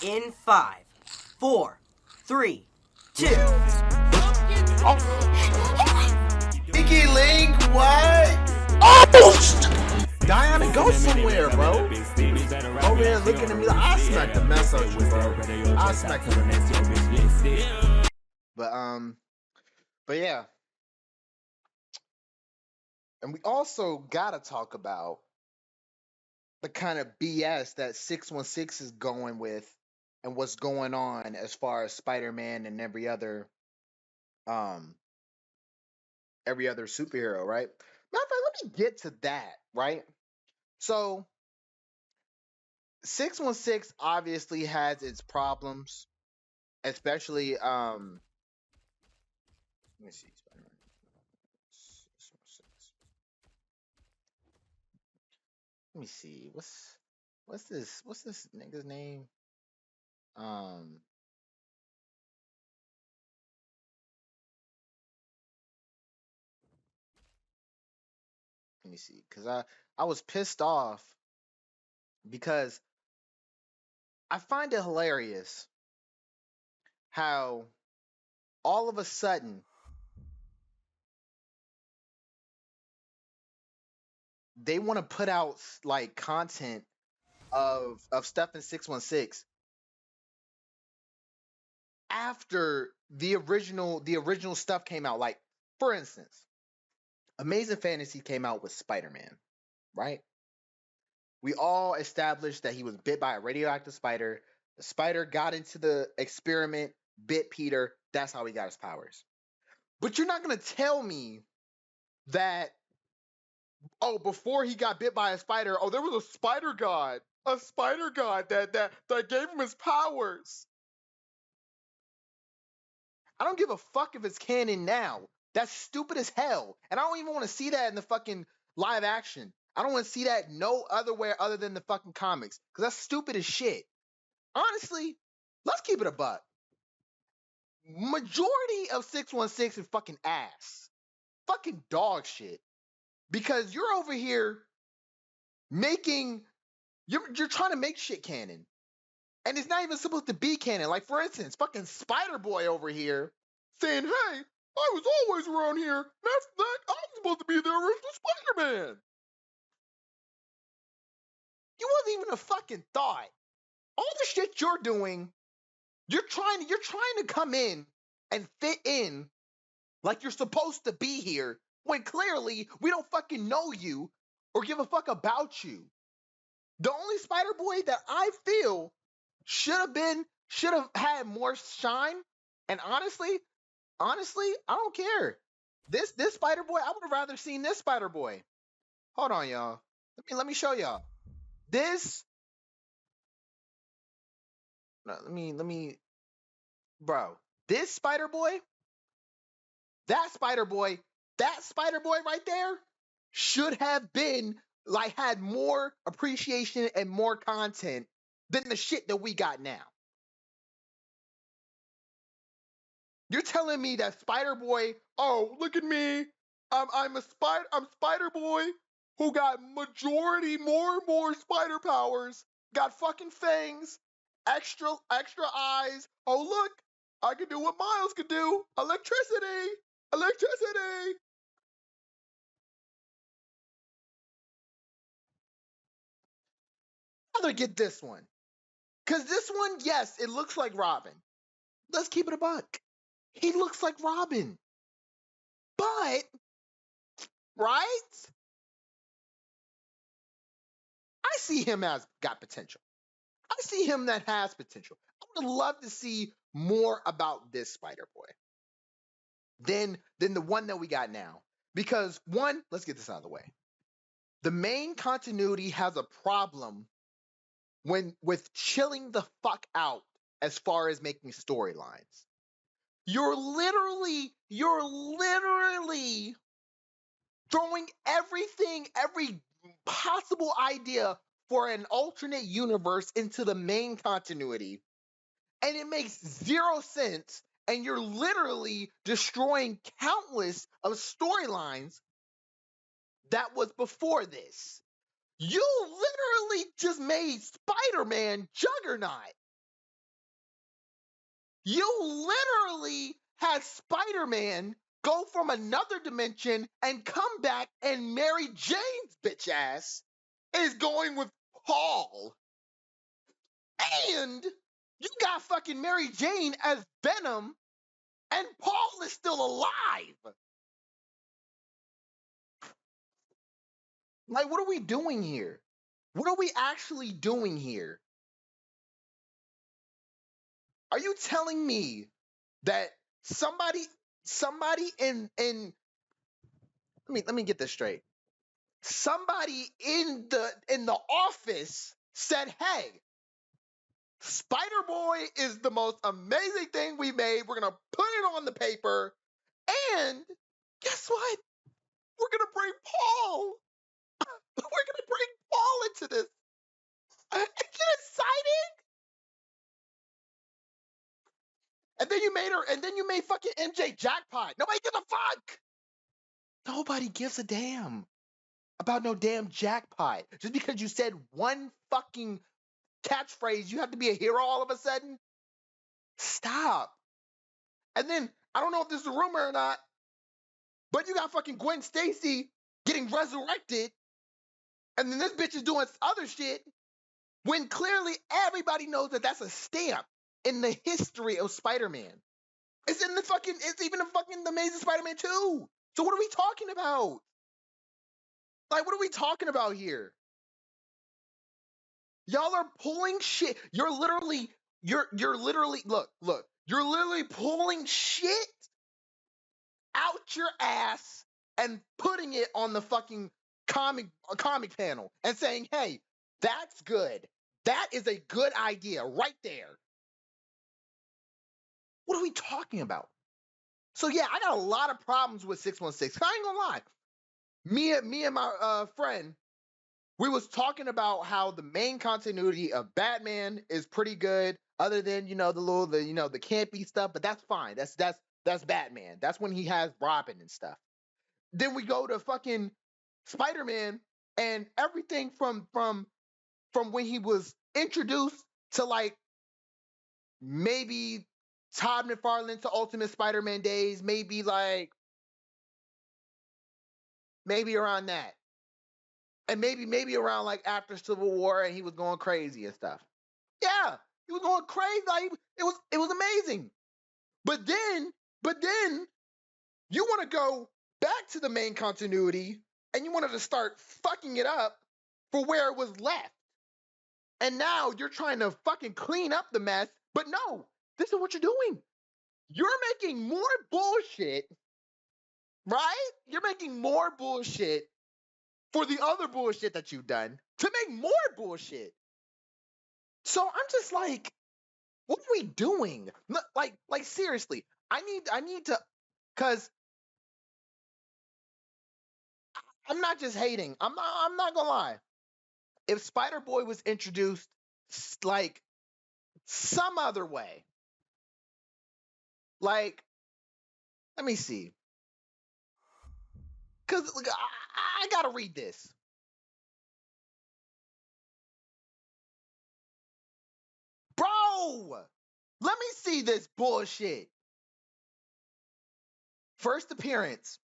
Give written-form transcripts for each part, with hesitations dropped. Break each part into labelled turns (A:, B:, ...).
A: in 5, 4, 3, 2.
B: Mickey Link, what?
C: Oh! Diana, go somewhere, bro. Over here looking at me like I smacked the mess out of you, bro. I smacked the mess out of you. But yeah. And we also gotta talk about the kind of BS that 616 is going with and what's going on as far as Spider-Man and every other superhero, right? Matter of fact, let me get to that, right? So 616 obviously has its problems, especially let me see, Spider-Man 616. Let me see. What's this nigga's name? Let me see, because I was pissed off because I find it hilarious how all of a sudden they want to put out like content of stuff in 616 after the original stuff came out. Like, for instance, Amazing Fantasy came out with Spider-Man, right? We all established that he was bit by a radioactive spider. The spider got into the experiment, bit Peter. That's how he got his powers. But you're not going to tell me that, oh, before he got bit by a spider, oh, there was a spider god that gave him his powers. I don't give a fuck if it's canon now. That's stupid as hell. And I don't even want to see that in the fucking live action. I don't want to see that no other way other than the fucking comics. Because that's stupid as shit. Honestly, let's keep it a buck. Majority of 616 is fucking ass. Fucking dog shit. Because you're over here you're trying to make shit canon. And it's not even supposed to be canon. Like, for instance, fucking Spider-Boy over here saying, hey, I was always around here. I'm supposed to be the original Spider-Man. You wasn't even a fucking thought. All the shit you're doing, you're trying to come in and fit in like you're supposed to be here when clearly we don't fucking know you or give a fuck about you. The only Spider-Boy that I feel should have had more shine, and honestly, I don't care. This Spider-Boy, I would have rather seen this Spider-Boy. Hold on, y'all. Let me show y'all. This let me bro. This Spider-Boy, that Spider-Boy right there should have been like had more appreciation and more content than the shit that we got now. You're telling me that Spider-Boy, oh, look at me. I'm Spider-Boy who got majority more spider powers, got fucking fangs, extra eyes. Oh, look, I can do what Miles could do. Electricity. I'd rather get this one. Cause this one, yes, it looks like Robin. Let's keep it a buck. He looks like Robin. But, right? I see him as got potential. I see him that has potential. I would love to see more about this Spider-Boy than the one that we got now. Because one, let's get this out of the way. The main continuity has a problem with chilling the fuck out as far as making storylines. You're literally throwing every possible idea for an alternate universe into the main continuity, and it makes zero sense, and you're literally destroying countless of storylines that was before this. You literally just made Spider-Man Juggernaut. You literally had Spider-Man go from another dimension and come back, and Mary Jane's bitch ass is going with Paul. And you got fucking Mary Jane as Venom, and Paul is still alive. Like, what are we doing here? What are we actually doing here? Are you telling me that somebody in let me get this straight. Somebody in the office said, "Hey, Spider-Boy is the most amazing thing we made. We're going to put it on the paper, and guess what? We're going to bring Paul. We're going to bring Paul into this." Get excited. And then you made fucking MJ jackpot. Nobody gives a fuck. Nobody gives a damn about no damn jackpot. Just because you said one fucking catchphrase, you have to be a hero all of a sudden? Stop. And then, I don't know if this is a rumor or not, but you got fucking Gwen Stacy getting resurrected, and then this bitch is doing other shit, when clearly everybody knows that that's a stamp in the history of Spider-Man. It's even in fucking The Amazing Spider-Man 2. So what are we talking about? Like, what are we talking about here? Y'all are pulling shit. You're literally pulling shit out your ass and putting it on the fucking comic panel and saying, "Hey, that's good. That is a good idea right there." What are we talking about? So yeah, I got a lot of problems with 616. I ain't gonna lie. Me and my friend, we was talking about how the main continuity of Batman is pretty good, other than the campy stuff, but that's fine. That's Batman. That's when he has Robin and stuff. Then we go to fucking Spider-Man, and everything from when he was introduced to like maybe Todd McFarlane to Ultimate Spider-Man days, maybe around that. And maybe around like after Civil War, and he was going crazy and stuff. Yeah, he was going crazy. Like, it was amazing. But then you want to go back to the main continuity, and you wanted to start fucking it up for where it was left. And now you're trying to fucking clean up the mess. But no, this is what you're doing. You're making more bullshit, right? You're making more bullshit for the other bullshit that you've done to make more bullshit. So I'm just like, what are we doing? Like seriously, I need to, cause I'm not just hating. I'm not gonna lie. If Spider-Boy was introduced like some other way, like, let me see, cause look, I gotta read this. Bro, let me see this bullshit. First appearance.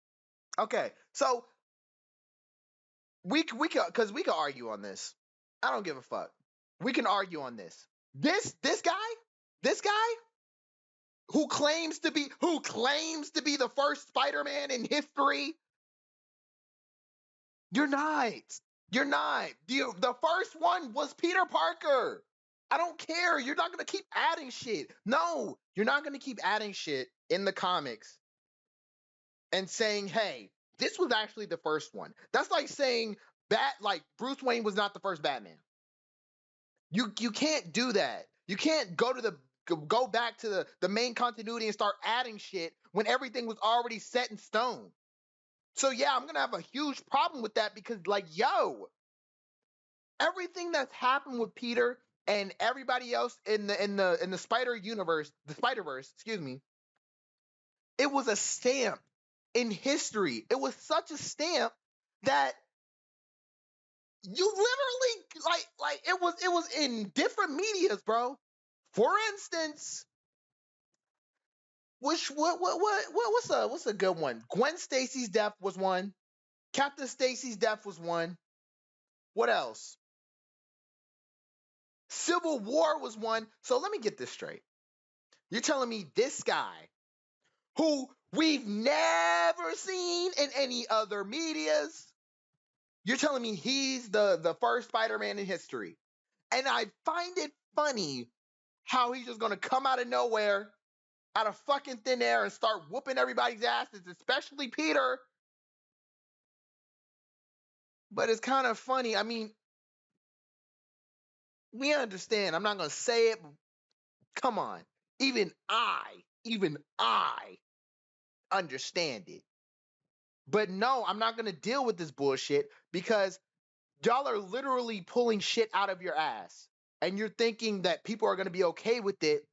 C: Okay, so we can argue on this. I don't give a fuck. We can argue on this. This guy who claims to be the first Spider-Man in history. You're not. You're not. The first one was Peter Parker. I don't care. You're not going to keep adding shit. No, you're not going to keep adding shit in the comics and saying, "Hey, this was actually the first one." That's like saying like Bruce Wayne was not the first Batman. You can't do that. You can't go back to the main continuity and start adding shit when everything was already set in stone. So yeah, I'm gonna have a huge problem with that, because like, yo, everything that's happened with Peter and everybody else in the Spider-Verse, excuse me, it was a stamp in history. It was such a stamp that you literally like it was in different medias, bro. For instance, What's a good one? Gwen Stacy's death was one. Captain Stacy's death was one. What else? Civil War was one. So let me get this straight. You're telling me this guy, who we've never seen in any other medias, you're telling me he's the first Spider-Man in history. And I find it funny how he's just gonna come out of nowhere, out of fucking thin air, and start whooping everybody's asses, especially Peter. But it's kind of funny. I mean, we understand. I'm not gonna say it. But come on. Even I understand it. But no, I'm not gonna deal with this bullshit because y'all are literally pulling shit out of your ass. And you're thinking that people are gonna be okay with it.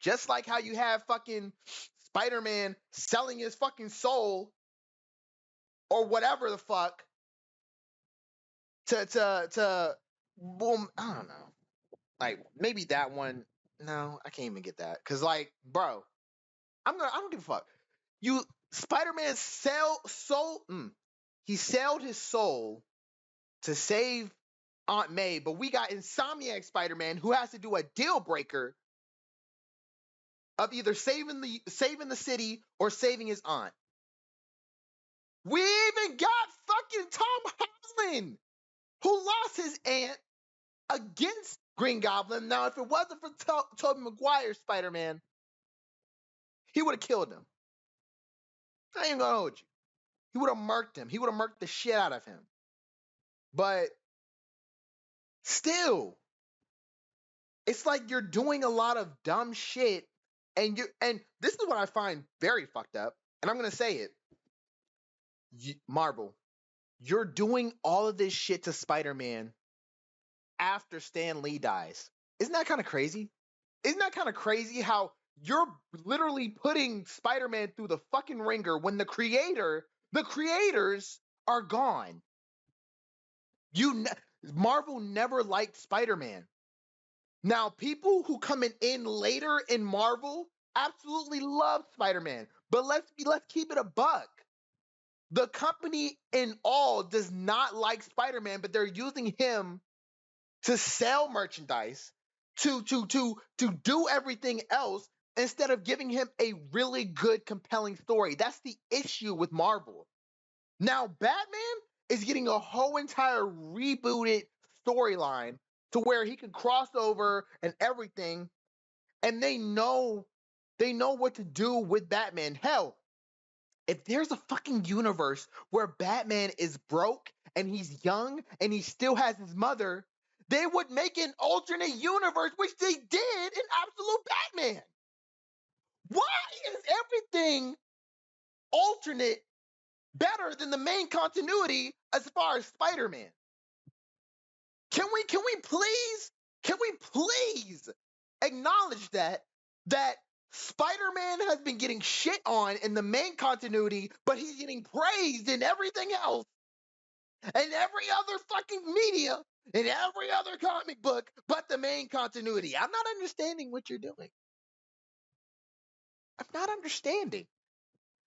C: Just like how you have fucking Spider-Man selling his fucking soul or whatever the fuck to boom, I don't know. Like maybe that one. No, I can't even get that. Cause like, bro, I don't give a fuck. You Spider-Man he sold his soul to save Aunt May, but we got Insomniac Spider-Man who has to do a deal breaker of either saving the city or saving his aunt. We even got fucking Tom Holland who lost his aunt against Green Goblin. Now, if it wasn't for Tobey Maguire's Spider-Man, he would have killed him. I ain't gonna hold you. He would have murked him. He would have murked the shit out of him. But still, it's like you're doing a lot of dumb shit, and this is what I find very fucked up, and I'm gonna say it. Marvel, you're doing all of this shit to Spider-Man after Stan Lee dies. Isn't that kind of crazy? Isn't that kind of crazy how you're literally putting Spider-Man through the fucking ringer when the creators are gone? Marvel never liked Spider-Man. Now, people who coming in later in Marvel absolutely love Spider-Man, but let's keep it a buck. The company in all does not like Spider-Man, but they're using him to sell merchandise, to do everything else instead of giving him a really good, compelling story. That's the issue with Marvel. Now, Batman is getting a whole entire rebooted storyline to where he can cross over and everything, and they know what to do with Batman. Hell, if there's a fucking universe where Batman is broke and he's young and he still has his mother, they would make an alternate universe, which they did in Absolute Batman. Why is everything alternate better than the main continuity as far as Spider-Man? Can we please acknowledge that Spider-Man has been getting shit on in the main continuity, but he's getting praised in everything else, and every other fucking media, in every other comic book, but the main continuity. I'm not understanding what you're doing. I'm not understanding.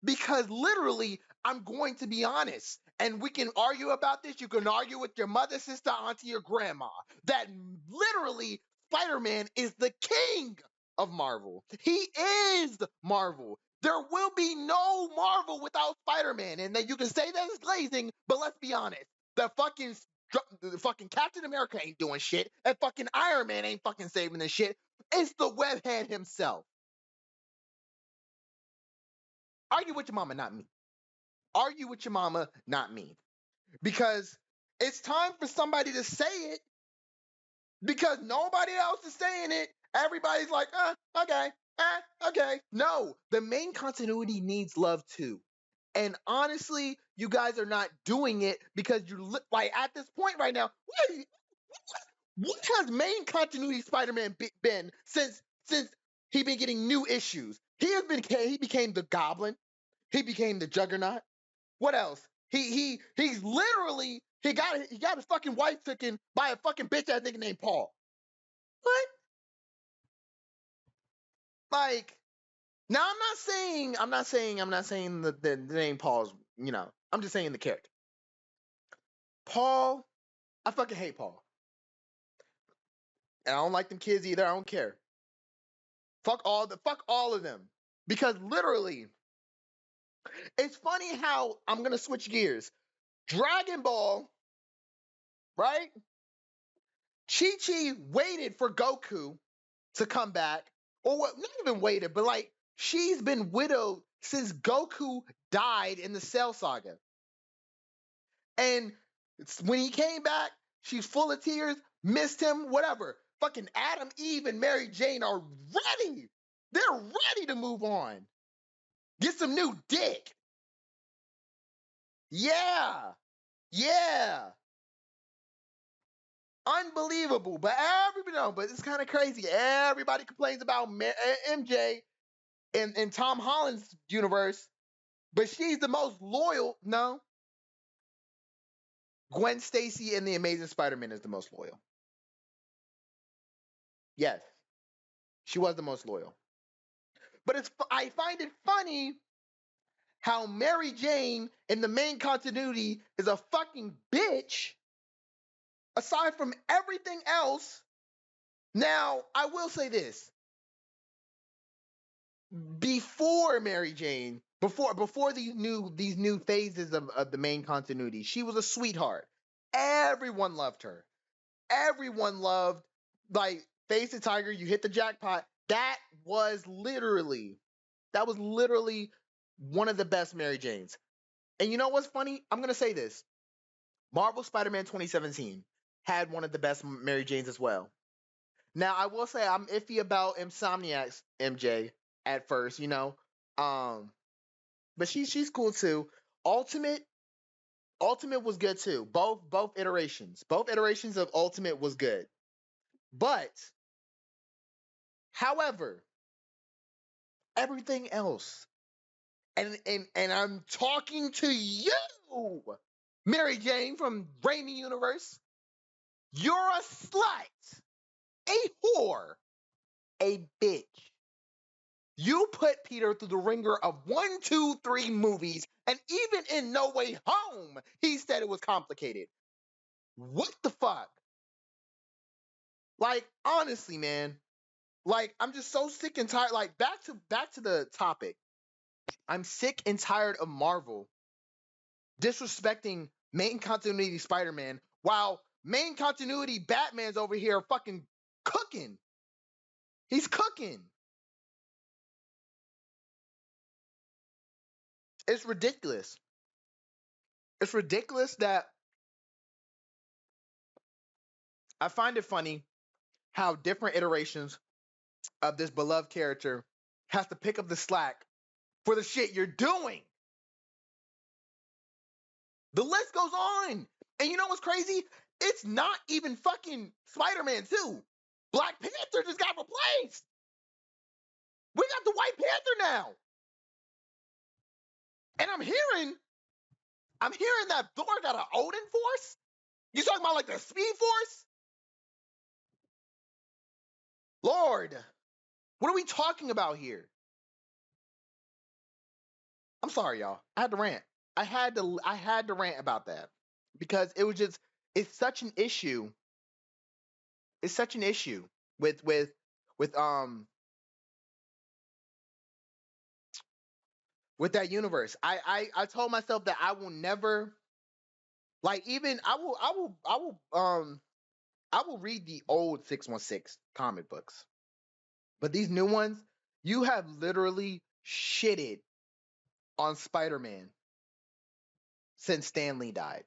C: Because literally, I'm going to be honest, and we can argue about this. You can argue with your mother, sister, auntie, or grandma, that literally Spider-Man is the king of Marvel. He is Marvel. There will be no Marvel without Spider-Man. And then you can say that it's glazing, but let's be honest. The fucking Captain America ain't doing shit, and fucking Iron Man ain't fucking saving this shit. It's the webhead himself. Argue with your mama, not me. Argue with your mama, not me. Because it's time for somebody to say it. Because nobody else is saying it. Everybody's like, okay. No, the main continuity needs love too. And honestly, you guys are not doing it because you're like at this point right now. What has main continuity Spider-Man been since he been getting new issues? He became the Goblin. He became the Juggernaut. What else? He's literally he got his fucking wife taken by a fucking bitch ass nigga named Paul. What? Like, Now I'm not saying the name Paul's, I'm just saying the character. Paul, I fucking hate Paul. And I don't like them kids either. I don't care. Fuck all of them. Because literally, it's funny how I'm gonna switch gears. Dragon Ball, right? Chi-Chi waited for Goku to come back. Or what, not even waited, but like she's been widowed since Goku died in the Cell Saga. And when he came back, she's full of tears, missed him, whatever. Fucking Adam, Eve, and Mary Jane are ready. They're ready to move on. Get some new dick. Yeah. Yeah. Unbelievable. But everybody know, but it's kind of crazy. Everybody complains about MJ in Tom Holland's universe, but she's the most loyal. No. Gwen Stacy in The Amazing Spider-Man is the most loyal. Yes. She was the most loyal. But I find it funny how Mary Jane in the main continuity is a fucking bitch. Aside from everything else, now I will say this: before Mary Jane, before these new phases of the main continuity, she was a sweetheart. Everyone loved her. Everyone loved, like, Face the Tiger. You hit the jackpot. That was literally one of the best Mary Janes. And you know what's funny? I'm gonna say this: Marvel Spider-Man 2017 had one of the best Mary Janes as well. Now I will say I'm iffy about Insomniac's MJ at first, but she's cool too. Ultimate Ultimate was good too. Both iterations. Both iterations of Ultimate was good. But however, everything else, and I'm talking to you, Mary Jane from Raimi Universe, you're a slut, a whore, a bitch. You put Peter through the ringer of 1, 2, 3 movies, and even in No Way Home, he said it was complicated. What the fuck? Like, honestly, man. Like, I'm just so sick and tired. Like, back to the topic. I'm sick and tired of Marvel disrespecting main continuity Spider-Man while main continuity Batman's over here fucking cooking. He's cooking. It's ridiculous. It's ridiculous that I find it funny how different iterations of this beloved character has to pick up the slack for the shit you're doing. The list goes on. And you know what's crazy? It's not even fucking Spider-Man 2. Black Panther just got replaced. We got the White Panther now. And I'm hearing that Thor got an Odin Force. You talking about like the Speed Force? Lord, what are we talking about here? I'm sorry, y'all. I had to rant. I had to rant about that because it's such an issue. It's such an issue with with that universe. I told myself that I will never, like, even I will read the old 616 comic books. But these new ones, you have literally shitted on Spider-Man since Stan Lee died.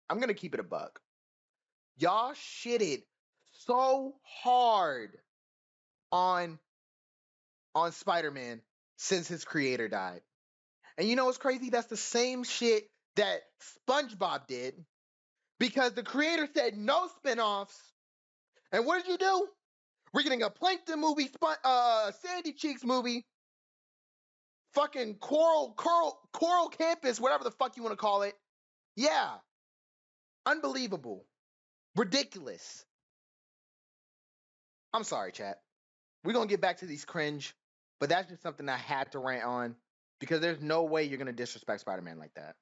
C: I'm gonna keep it a buck. Y'all shitted so hard on Spider-Man since his creator died. And you know what's crazy? That's the same shit that SpongeBob did because the creator said no spinoffs. And what did you do? We're getting a Plankton movie, Sandy Cheeks movie, fucking Coral Campus, whatever the fuck you want to call it. Yeah. Unbelievable. Ridiculous. I'm sorry, chat. We're going to get back to these cringe But that's just something I had to rant on because there's no way you're gonna disrespect Spider-Man like that.